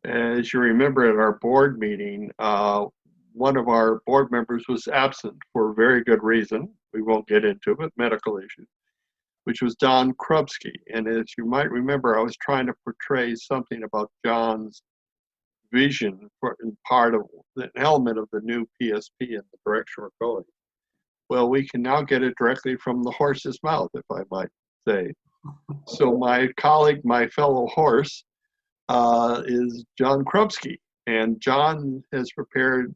As you remember at our board meeting, one of our board members was absent for a very good reason. We won't get into it, medical issues, which was Don Krupski. And as you might remember, I was trying to portray something about John's vision for part of the element of the new PSP and the direction we're going. Well, we can now get it directly from the horse's mouth, if I might say. So my colleague, my fellow horse, is John Krupski. And John has prepared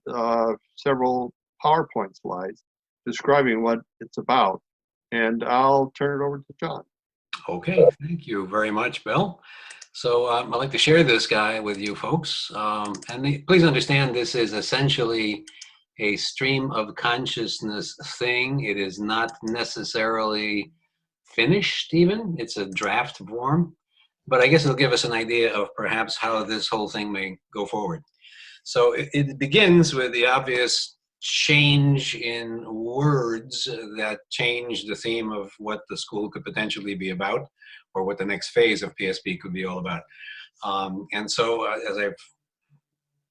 several PowerPoint slides describing what it's about. And I'll turn it over to John. Okay, thank you very much, Bill. So I'd like to share this guy with you folks. Please understand this is essentially a stream of consciousness thing. It is not necessarily finished even. It's a draft form. But I guess it'll give us an idea of perhaps how this whole thing may go forward. So it begins with the obvious change in words that change the theme of what the school could potentially be about, or what the next phase of PSP could be all about. And so, as I've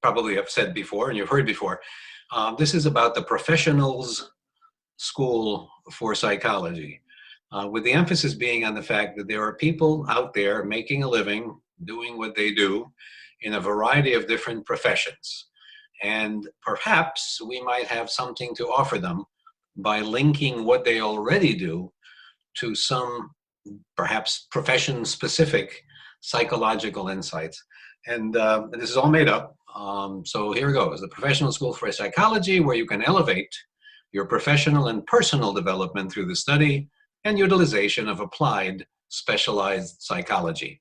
probably have said before, and you've heard before, this is about the professionals' school for psychology, with the emphasis being on the fact that there are people out there making a living, doing what they do in a variety of different professions. And perhaps we might have something to offer them by linking what they already do to some perhaps profession-specific psychological insights. And this is all made up. So here goes, the Professional School for Psychology, where you can elevate your professional and personal development through the study and utilization of applied specialized psychology.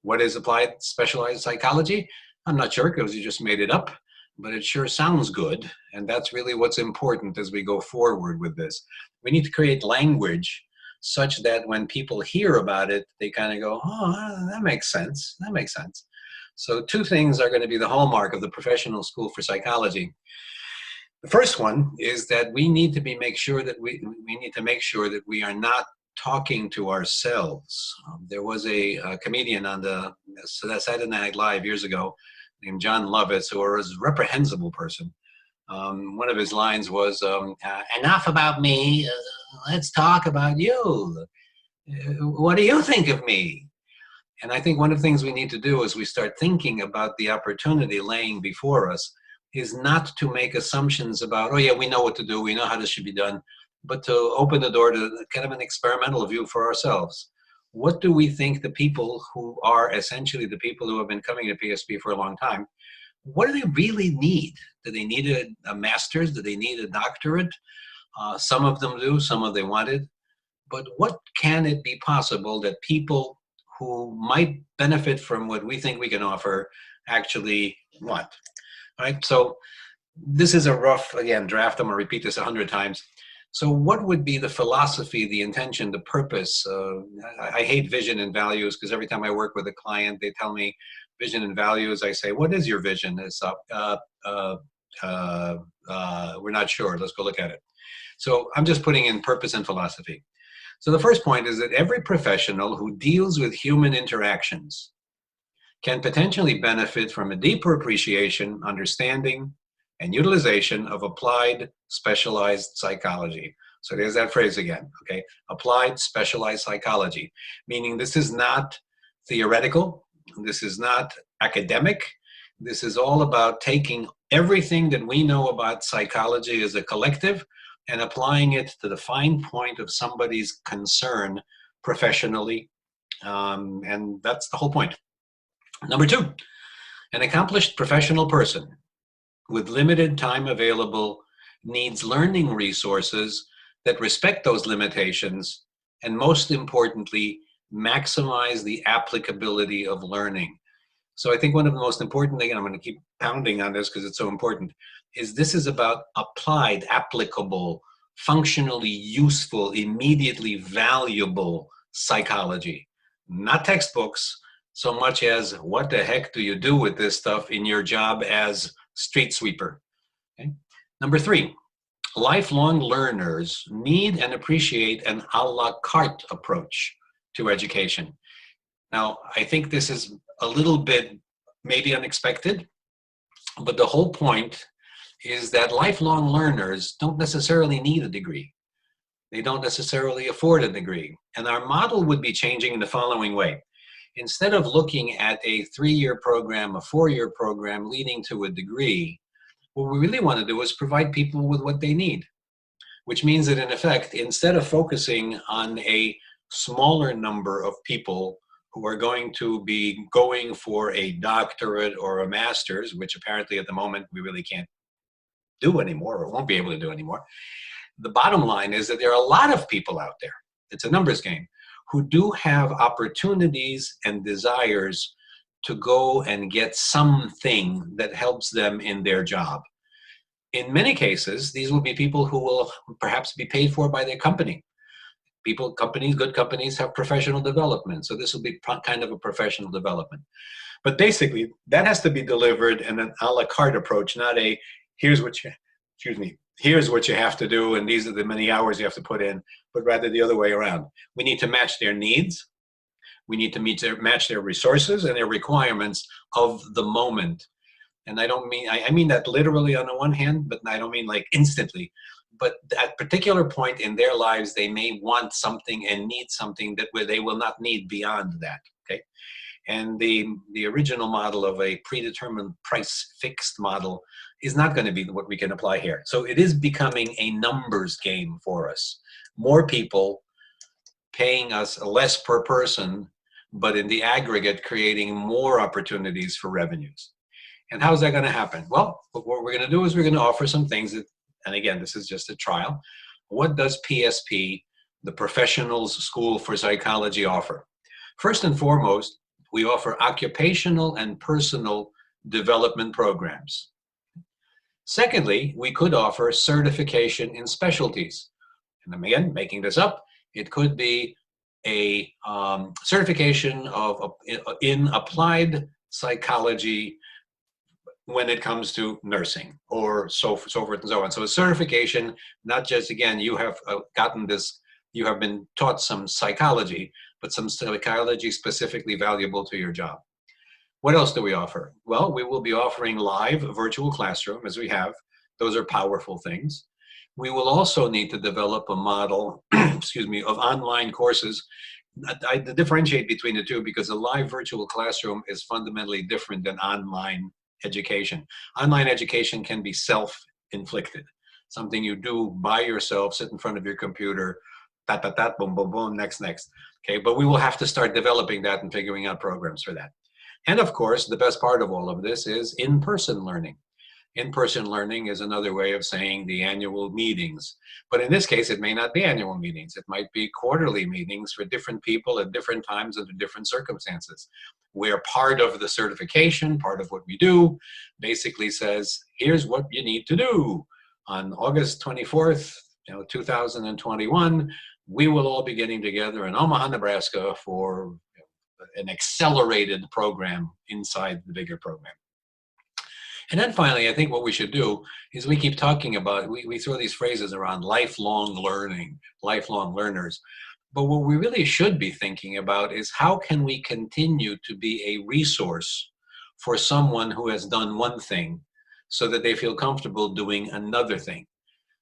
What is applied specialized psychology? I'm not sure, because you just made it up, but it sure sounds good. And that's really what's important as we go forward with this. We need to create language such that when people hear about it, they kind of go, oh, that makes sense. That makes sense. So two things are going to be the hallmark of the Professional School for Psychology. The first one is that we need to make sure that we are not talking to ourselves. There was a comedian on the Saturday Night Live years ago named John Lovitz, who was a reprehensible person. One of his lines was, enough about me, let's talk about you. What do you think of me? And I think one of the things we need to do as we start thinking about the opportunity laying before us is not to make assumptions about, oh yeah, we know what to do, we know how this should be done, but to open the door to kind of an experimental view for ourselves. What do we think the people who are essentially the people who have been coming to PSP for a long time, what do they really need? Do they need a master's? Do they need a doctorate? Some of them do, some of them wanted. But what can it be possible that people who might benefit from what we think we can offer actually want? All right, so this is a rough, again, draft. I'm gonna repeat this 100 times. So what would be the philosophy, the intention, the purpose? I hate vision and values, because every time I work with a client, they tell me vision and values. I say, what is your vision? It's we're not sure. Let's go look at it. So I'm just putting in purpose and philosophy. So the first point is that every professional who deals with human interactions can potentially benefit from a deeper appreciation, understanding, and utilization of applied specialized psychology. So there's that phrase again, okay? Applied specialized psychology, meaning this is not theoretical, this is not academic, this is all about taking everything that we know about psychology as a collective and applying it to the fine point of somebody's concern professionally, and that's the whole point. Number two, an accomplished professional person with limited time available needs learning resources that respect those limitations and, most importantly, maximize the applicability of learning. So I think one of the most important things, and I'm going to keep pounding on this because it's so important, is this is about applied, applicable, functionally useful, immediately valuable psychology, not textbooks so much as what the heck do you do with this stuff in your job as street sweeper. Okay? Number three, lifelong learners need and appreciate an a la carte approach to education. Now, I think this is a little bit maybe unexpected, but the whole point is that lifelong learners don't necessarily need a degree. They don't necessarily afford a degree. And our model would be changing in the following way. Instead of looking at a 3-year program, a 4-year program leading to a degree, what we really want to do is provide people with what they need, which means that in effect, instead of focusing on a smaller number of people who are going to be going for a doctorate or a master's, which apparently at the moment we really can't do anymore or won't be able to do anymore, the bottom line is that there are a lot of people out there, it's a numbers game, who do have opportunities and desires to go and get something that helps them in their job. In many cases, these will be people who will perhaps be paid for by their company. Good companies have professional development, so this will be kind of a professional development. But basically, that has to be delivered in an a la carte approach, not a here's what you have to do and these are the many hours you have to put in, but rather the other way around. We need to match their needs. We need to match their resources and their requirements of the moment. And I mean that literally on the one hand, but I don't mean like instantly. But at a particular point in their lives, they may want something and need something where they will not need beyond that, okay? And the original model of a predetermined price fixed model is not going to be what we can apply here. So it is becoming a numbers game for us. More people paying us less per person, but in the aggregate creating more opportunities for revenues. And how is that going to happen? Well, what we're going to do is we're going to offer some things that, and again, this is just a trial. What does PSP, the Professionals School for Psychology, offer? First and foremost, we offer occupational and personal development programs. Secondly, we could offer certification in specialties. And again, making this up, it could be a certification in applied psychology when it comes to nursing, or so forth and so on. So a certification, not just, again, you have gotten this, you have been taught some psychology, but some psychology specifically valuable to your job. What else do we offer? Well, we will be offering live virtual classroom, as we have. Those are powerful things. We will also need to develop a model, excuse me, of online courses. I differentiate between the two because a live virtual classroom is fundamentally different than online education. Online education can be self-inflicted, something you do by yourself, sit in front of your computer, boom, boom, boom, next. Okay, but we will have to start developing that and figuring out programs for that. And of course, the best part of all of this is in-person learning. In-person learning is another way of saying the annual meetings. But in this case, it may not be annual meetings. It might be quarterly meetings for different people at different times under different circumstances, where part of the certification, part of what we do, basically says, here's what you need to do. On August 24th, 2021, we will all be getting together in Omaha, Nebraska for an accelerated program inside the bigger program. And then finally, I think what we should do is we keep talking about, we throw these phrases around lifelong learning, lifelong learners. But what we really should be thinking about is how can we continue to be a resource for someone who has done one thing so that they feel comfortable doing another thing.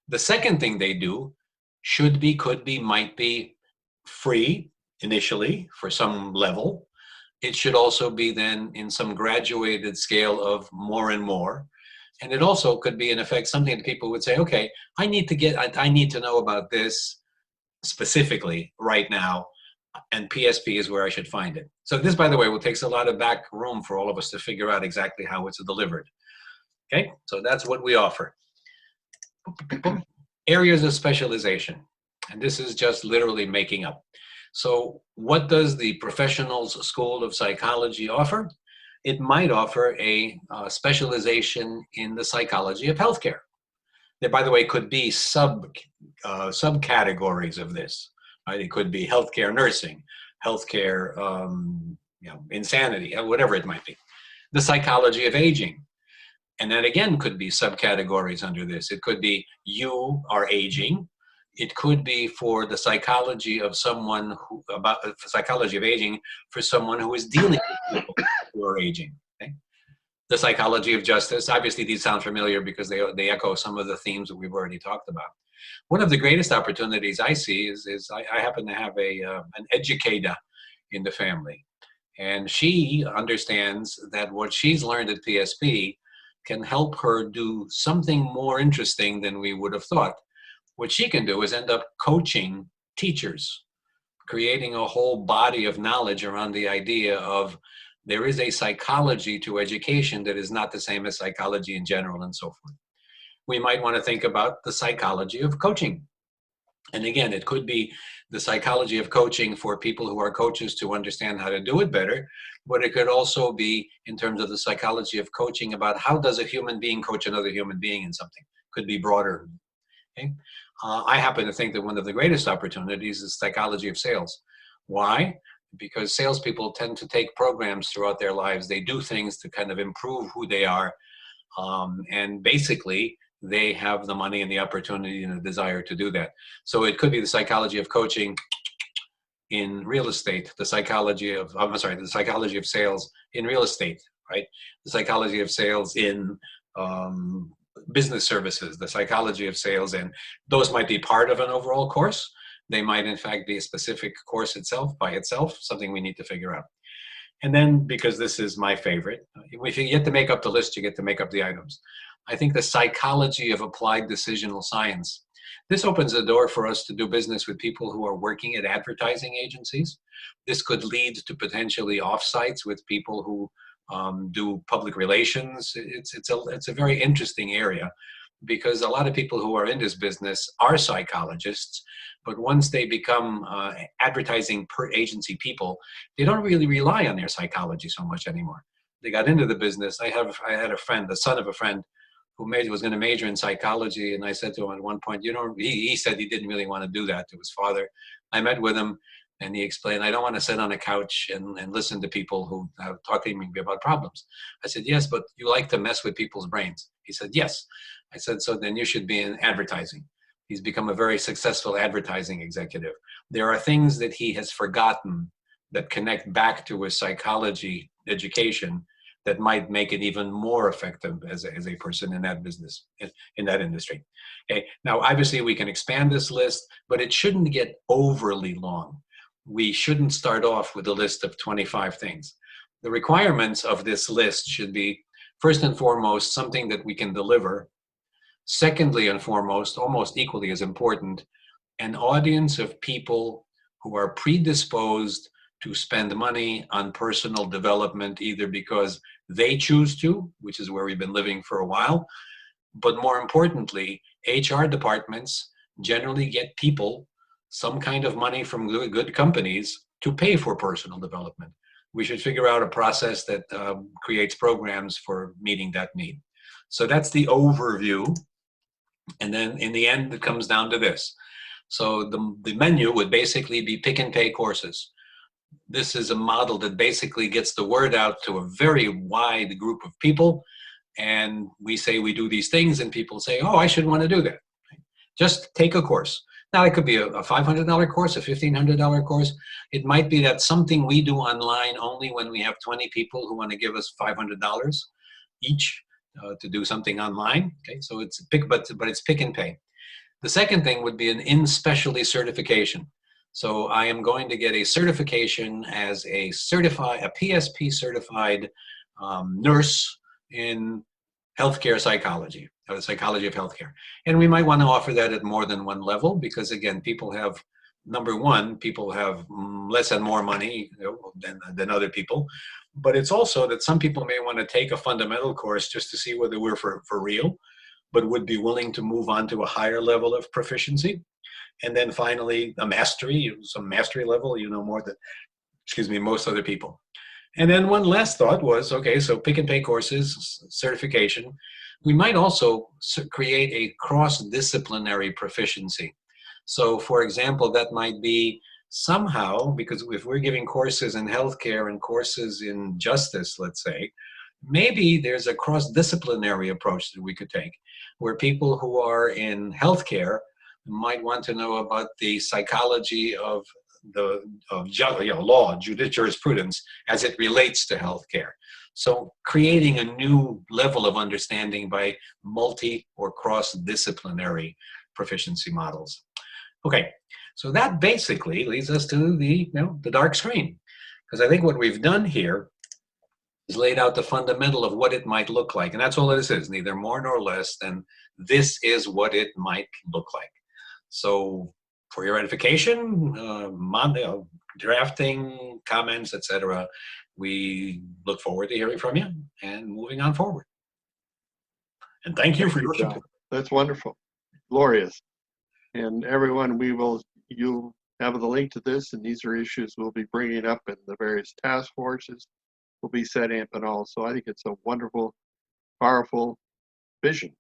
The second thing they do should be, could be, might be free initially for some level. It should also be then in some graduated scale of more and more. And it also could be, in effect, something that people would say, okay, I need to know about this specifically right now, and PSP is where I should find it. So this, by the way, will take a lot of back room for all of us to figure out exactly how it's delivered. Okay, so that's what we offer. Areas of specialization, and this is just literally making up. So what does the Professionals School of Psychology offer? It might offer a specialization in the psychology of healthcare. There, by the way, could be subcategories of this. Right? It could be healthcare nursing, healthcare insanity, whatever it might be. The psychology of aging. And that again could be subcategories under this. It could be you are aging. It could be for the psychology of someone psychology of aging for someone who is dealing with people who are aging. Okay? the psychology of justice. Obviously, these sound familiar because they echo some of the themes that we've already talked about. One of the greatest opportunities I see is I happen to have an educator in the family. And she understands that what she's learned at PSP can help her do something more interesting than we would have thought. What she can do is end up coaching teachers, creating a whole body of knowledge around the idea of there is a psychology to education that is not the same as psychology in general and so forth. We might want to think about the psychology of coaching. And again, it could be the psychology of coaching for people who are coaches to understand how to do it better, but it could also be in terms of the psychology of coaching about how does a human being coach another human being in something. Could be broader. Okay? I happen to think that one of the greatest opportunities is psychology of sales. Why? Because salespeople tend to take programs throughout their lives. They do things to kind of improve who they are. And basically, they have the money and the opportunity and the desire to do that. So it could be the psychology of coaching in real estate, the psychology of, the psychology of sales in real estate, right? The psychology of sales in business services, the psychology of sales, and those might be part of an overall course. They might in fact be a specific course itself, by itself, something we need to figure out. And then, because this is my favorite, if you get to make up the list, you get to make up the items. I think the psychology of applied decisional science. This opens the door for us to do business with people who are working at advertising agencies. This could lead to potentially offsites with people who do public relations. It's a very interesting area because a lot of people who are in this business are psychologists, but once they become advertising per agency people, they don't really rely on their psychology so much anymore. They got into the business. I had a friend, the son of a friend, who was going to major in psychology, and I said to him at one point, he said he didn't really want to do that to his father. I met with him, and he explained, I don't want to sit on a couch and listen to people who are talking to me about problems. I said, yes, but you like to mess with people's brains. He said, yes. I said, so then you should be in advertising. He's become a very successful advertising executive. There are things that he has forgotten that connect back to his psychology education that might make it even more effective as a person in that business, in that industry. Okay. Now, obviously, we can expand this list, but it shouldn't get overly long. We shouldn't start off with a list of 25 things. The requirements of this list should be, first and foremost, something that we can deliver. Secondly and foremost, almost equally as important, an audience of people who are predisposed to spend money on personal development, either because they choose to, which is where we've been living for a while, but more importantly, HR departments generally get people some kind of money from good companies to pay for personal development. We should figure out a process that creates programs for meeting that need. So that's the overview. And then in the end, it comes down to this. So the menu would basically be pick and pay courses. This is a model that basically gets the word out to a very wide group of people. And we say we do these things and people say, oh, I should want to do that. Just take a course. Now, it could be a $500 course, a $1,500 course. It might be that something we do online only when we have 20 people who want to give us $500 each to do something online. Okay, so it's but it's pick and pay. The second thing would be an in-specialty certification. So I am going to get a certification as a PSP certified nurse in healthcare psychology, or the psychology of healthcare. And we might want to offer that at more than one level because, again, people have, number one, people have less and more money than other people. But it's also that some people may want to take a fundamental course just to see whether we're for real, but would be willing to move on to a higher level of proficiency. And then finally, some mastery level, more than, most other people. And then one last thought was, okay, so pick and pay courses, certification. We might also create a cross-disciplinary proficiency. So for example, that might be somehow, because if we're giving courses in healthcare and courses in justice, let's say, maybe there's a cross-disciplinary approach that we could take, where people who are in healthcare might want to know about the psychology of law, jurisprudence, as it relates to healthcare. So creating a new level of understanding by multi or cross-disciplinary proficiency models. Okay, so that basically leads us to the dark screen, because I think what we've done here is laid out the fundamental of what it might look like, and that's all it is, neither more nor less than this is what it might look like. So for your edification, drafting, comments, etc., we look forward to hearing from you and moving on forward. And thank you for your support. That's wonderful, glorious. And everyone, you'll have the link to this, and these are issues we'll be bringing up in the various task forces we'll be setting up and all. So I think it's a wonderful, powerful vision